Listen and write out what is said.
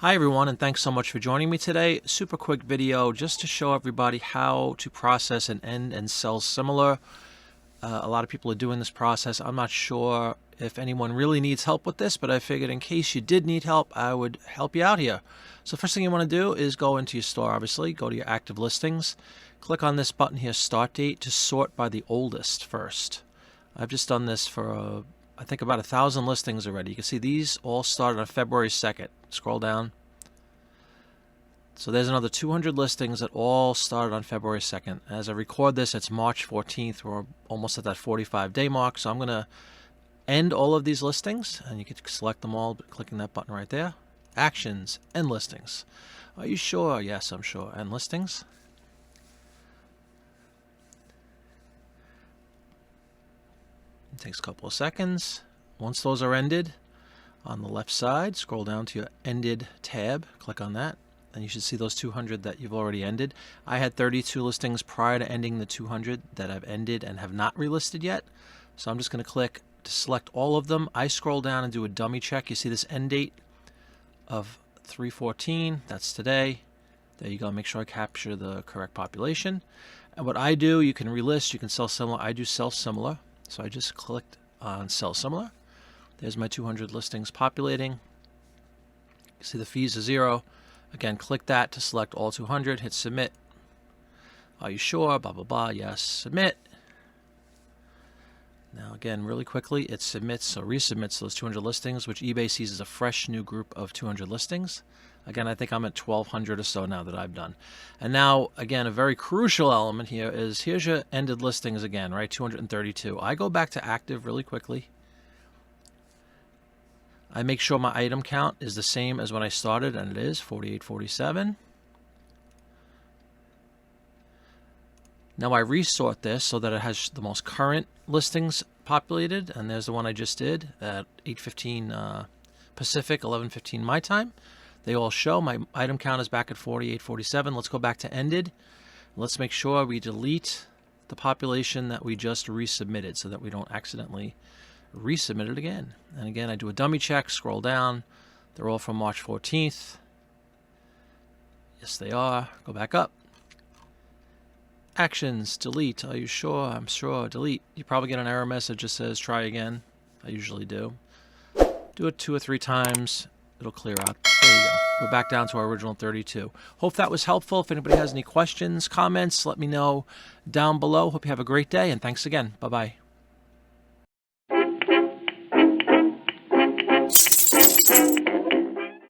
Hi everyone, and thanks so much for joining me today. Super quick video just to show everybody how to process and end and sell similar. A lot of people are doing this process. I'm not sure if anyone really needs help with this, but I figured in case you did need help, I would help you out here. So first thing you want to do is go into your store, obviously. Go to your active listings. Click on this button here, Start Date, to sort by the oldest first. I've just done this for I think about 1,000 listings already. You can see these all started on February 2nd. Scroll down. So there's another 200 listings that all started on February 2nd. As I record this, it's March 14th. We're almost at that 45-day mark. So I'm going to end all of these listings, and you can select them all by clicking that button right there. Actions, End Listings. Are you sure? Yes, I'm sure. End Listings. It takes a couple of seconds. Once those are ended, on the left side, scroll down to your Ended tab. Click on that. And you should see those 200 that you've already ended. I had 32 listings prior to ending the 200 that I've ended and have not relisted yet. So I'm just going to click to select all of them. I scroll down and do a dummy check. You see this end date of 3/14. That's today. There you go. Make sure I capture the correct population. And what I do, you can relist, you can sell similar. I do sell similar. So I just clicked on sell similar. There's my 200 listings populating. You see the fees are 0. Again, click that to select all 200. Hit submit. Are you sure? Blah, blah, blah. Yes, submit. Now, again, really quickly, it submits, so resubmits those 200 listings, which eBay sees as a fresh new group of 200 listings. Again, I think I'm at 1,200 or so now that I've done. And now, again, a very crucial element here is here's your ended listings again, right? 232. I go back to active really quickly. I make sure my item count is the same as when I started, and it is 4847. Now I resort this so that it has the most current listings populated, and there's the one I just did at 8:15 Pacific, 11:15 my time. They all show. My item count is back at 4847. Let's go back to ended. Let's make sure we delete the population that we just resubmitted so that we don't accidentally resubmit it again. And again, I do a dummy check, scroll down. They're all from March 14th. Yes, they are. Go back up. Actions, delete. Are you sure? I'm sure. Delete. You probably get an error message that says try again. I usually do. Do it 2 or 3 times. It'll clear out. There you go. We're back down to our original 32. Hope that was helpful. If anybody has any questions, comments, let me know down below. Hope you have a great day, and thanks again. Bye-bye.